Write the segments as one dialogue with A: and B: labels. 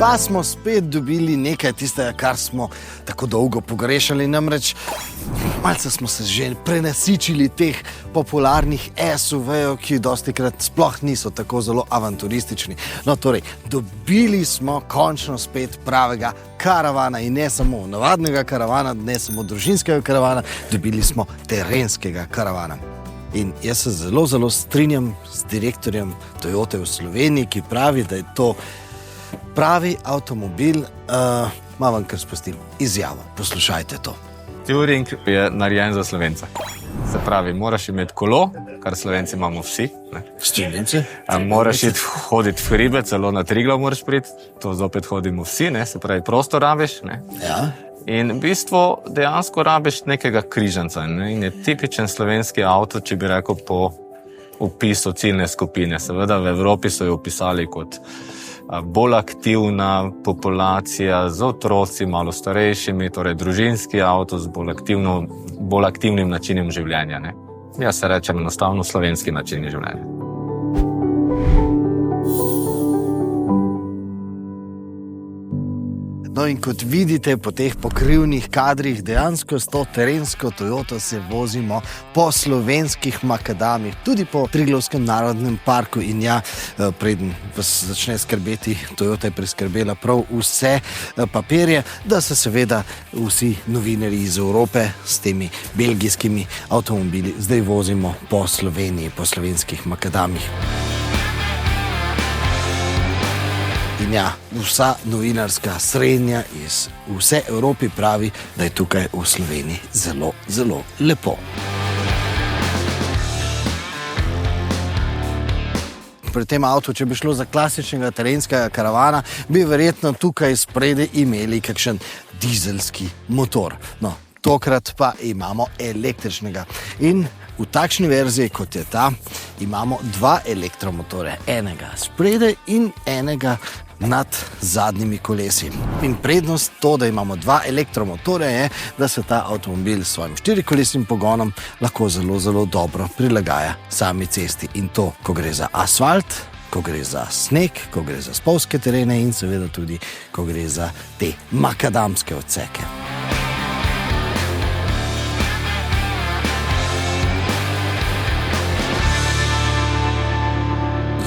A: Pa smo spet dobili nekaj tistega, kar smo tako dolgo pogrešali, namreč malce smo se že prenasičili teh popularnih SUV-jev, ki dostikrat sploh niso tako zelo avanturistični. No, torej, dobili smo končno spet pravega karavana in ne samo navadnega karavana, ne samo družinskega karavana, dobili smo terenskega karavana. In jaz se zelo strinjam z direktorjem Toyote v Sloveniji, ki pravi, da je to pravi avtomobil. Malo vam kar spustim izjavo. Poslušajte to.
B: Touring je narejen za Slovence. Se pravi, moraš imeti kolo, kar Slovenci imamo vsi.
A: Strinjence?
B: Moraš hoditi v hribe, celo na Triglav moraš priti. To zopet hodimo vsi, se pravi, prostor rabiš.
A: Ja.
B: In v bistvu dejansko rabiš nekega križanca. In je tipičen slovenski avto, če bi rekel po opisu ciljne skupine. Seveda v Evropi so jo opisali kot bolj aktivna populacija z otroci, malo starejšimi, torej družinski avto z bolj aktivnim načinom življenja. Jaz se rečem enostavno slovenski način življenja.
A: No in kot vidite po teh pokrivnih kadrih, dejansko s to terensko Toyoto se vozimo po slovenskih makadamih, tudi po Triglavskem narodnem parku. In ja, preden vas začne skrbeti, Toyota je priskrbela prav vse papirje, da se seveda vsi novinarji iz Evrope s temi belgijskimi avtomobili zdaj vozimo po Sloveniji, po slovenskih makadamih. In ja, vsa novinarska srednja iz vse Evropi pravi, da je tukaj v Sloveniji zelo lepo. Pri tem avtu, če bi šlo za klasičnega terenskega karavana, bi verjetno tukaj spredaj imeli kakšen dizelski motor. No, tokrat pa imamo električnega. In v takšni verziji, kot je ta, imamo dva elektromotore. Enega spredaj in enega nad zadnjimi kolesi. In prednost to, da imamo dva elektromotore, je, da se ta avtomobil s svojim štirikolesnim pogonom lahko zelo dobro prilagaja sami cesti. In to, ko gre za asfalt, ko gre za sneg, ko gre za spolzke terene in seveda tudi, ko gre za te makadamske odseke.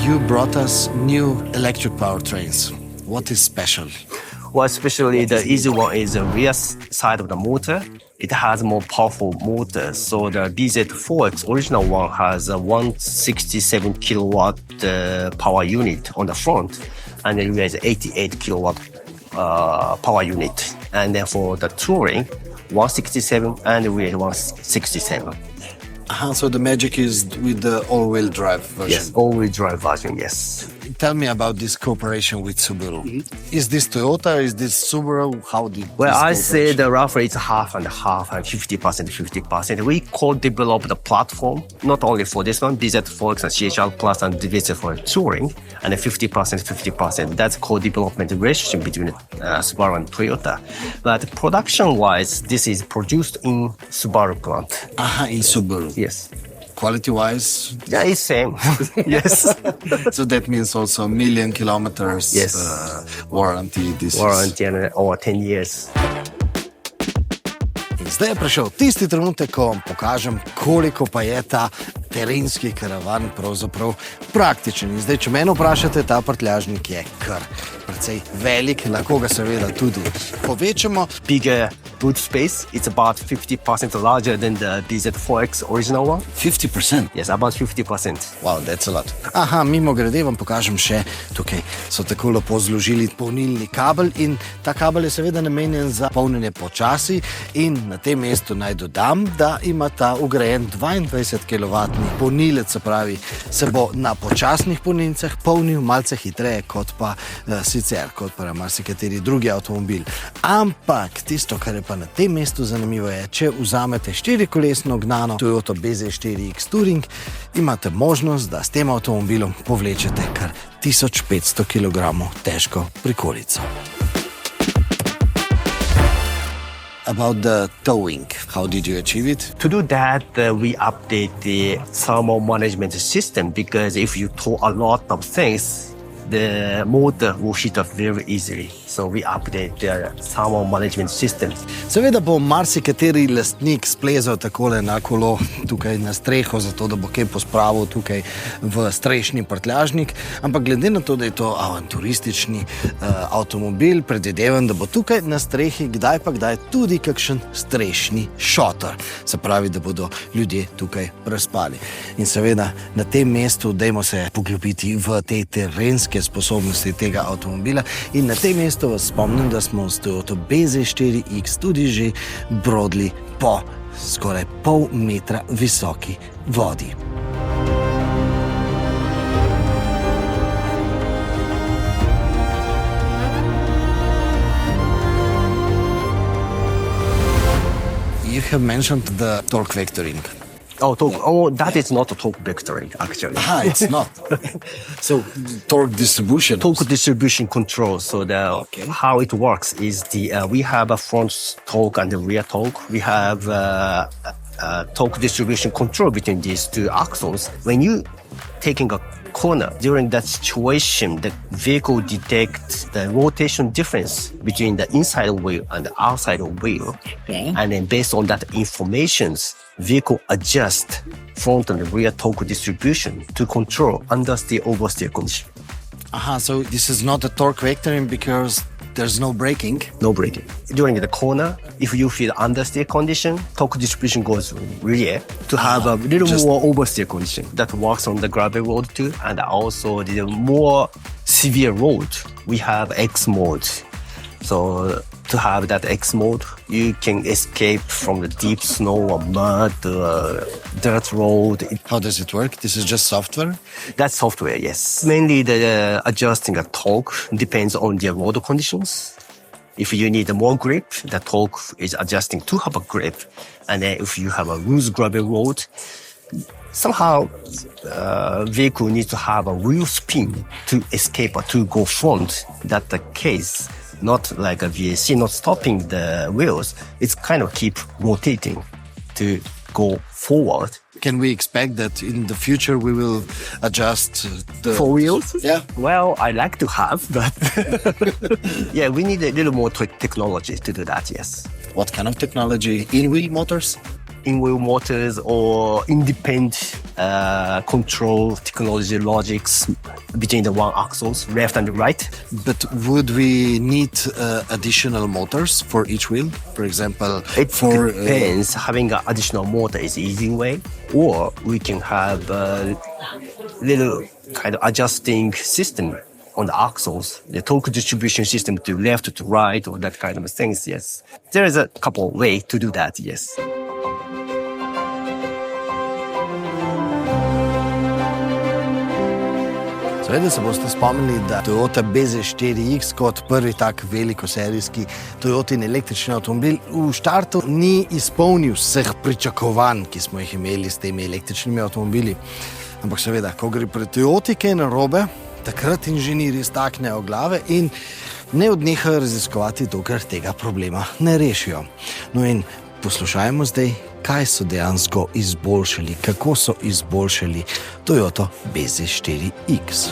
A: You brought us new electric powertrains. What is special?
C: Well, especially the easy one is the rear side of the motor. It has more powerful motor. So the BZ4X original one has a 167 kilowatt power unit on the front, and the rear is 88 kilowatt power unit. And then for the Touring, 167 and the rear 167.
A: So the magic is with the all-wheel drive version?
C: Yes, all-wheel drive version, yes.
A: Tell me about this cooperation with Subaru. Is this Toyota? Is this Subaru? How did
C: Well, I say the roughly it's half and half and 50%. We co-developed the platform, not only for this one, BZ4X and CHR Plus and BZ for Touring, and 50%. That's co-development relationship between Subaru and Toyota. But production-wise, this is produced in Subaru plant.
A: In Subaru.
C: Yes.
A: Quality-wise?
C: Yeah, it's same. Yes.
A: So that means also 1 million kilometers warranty.
C: Warranty and over 10 years.
A: In zdaj je prišel tisti trenutek, ko vam pokažem, koliko pa je ta terenski karavan pravzaprav praktičen. In zdaj, če mene vprašate, ta prtljažnik je kar precej velik, lahko ga seveda tudi povečamo.
C: Bigger boot space, it's about 50% larger than the BZ4X original one.
A: 50%?
C: Yes, about 50%.
A: Wow, that's a lot. Mimo grede vam pokažem še, tukaj so tako lepo zložili polnilni kabel in ta kabel je seveda namenjen za polnjenje počasi in na tem mestu naj dodam, da ima ta vgrajen 22 kW polnilec, se pravi, se bo na počasnih polnilnicah polnil malce hitreje kot pa sicer, kot pa marsikateri drugi avtomobil. Ampak tisto, kar je pa na tem mestu zanimivo je, če vzamete štirikolesno gnano Toyota BZ4X Touring, imate možnost, da s tem avtomobilom povlečete kar 1500 kg težko prikolico. About the towing, how did you achieve it?
C: To do that, we update the thermal management system because if you tow a lot of things, the motor will heat up very easily. So we update the thermal management system.
A: Seveda bo marsikateri lastnik splezal takole na kolo tukaj na streho, zato da bo kaj pospravil tukaj v strešni prtljažnik, ampak glede na to, da je to avanturistični avtomobil, predvidevam, da bo tukaj na strehi kdaj pa kdaj tudi kakšen strešni šotor. Se pravi, da bodo ljudje tukaj prespali. In seveda na tem mestu dajmo se poglobiti v te terenske sposobnosti tega avtomobila in na tem mestu vas spomnim, da smo s Toyota BZ4X tudi že brodli po skoraj pol metra visoki vodi. You have mentioned the torque vectoring.
C: That is not a torque vectoring, actually.
A: It's not. So, torque distribution.
C: Torque distribution control. So how it works is we have a front torque and the rear torque. We have torque distribution control between these two axles. When you taking a corner, during that situation, the vehicle detects the rotation difference between the inside wheel and the outside wheel.
A: Okay.
C: And then based on that information, vehicle adjusts front and rear torque distribution to control understeer oversteer condition.
A: So this is not a torque vectoring because there's no braking.
C: No braking. During the corner, if you feel understeer condition, torque distribution goes rear to have a little more oversteer condition. That works on the gravel road too. And also the more severe road, we have X mode. So to have that X mode, you can escape from the deep snow or mud, dirt road.
A: How does it work? This is just software?
C: That's software, yes. Mainly the adjusting a torque depends on the road conditions. If you need more grip, the torque is adjusting to have a grip. And then if you have a loose gravel road, somehow vehicle needs to have a wheel spin to escape or to go front. That's the case. Not like a VAC, not stopping the wheels. It's kind of keep rotating to go forward.
A: Can we expect that in the future we will adjust the...
C: Four wheels?
A: Yeah.
C: Well, I like to have, but yeah, we need a little more technology to do that, yes.
A: What kind of technology? In-wheel motors?
C: In-wheel motors or independent control technology logics between the one axles, left and right.
A: But would we need additional motors for each wheel? For example,
C: It depends. Having an additional motor is easy way, or we can have a little kind of adjusting system on the axles, the torque distribution system to left to right or that kind of things, yes. There is a couple ways to do that, yes.
A: Seveda se boste spomnili, da Toyota BZ4X kot prvi tak velikoserijski Toyotin električni avtomobil v štartu ni izpolnil vseh pričakovanj, ki smo jih imeli s temi električnimi avtomobili. Ampak seveda, ko gre pri Toyoti kaj narobe, takrat inženirji staknejo glave in ne odnehajo raziskovati, dokler tega problema ne rešijo. No in poslušajmo zdaj, kaj so dejansko izboljšali, kako so izboljšali Toyota BZ4X.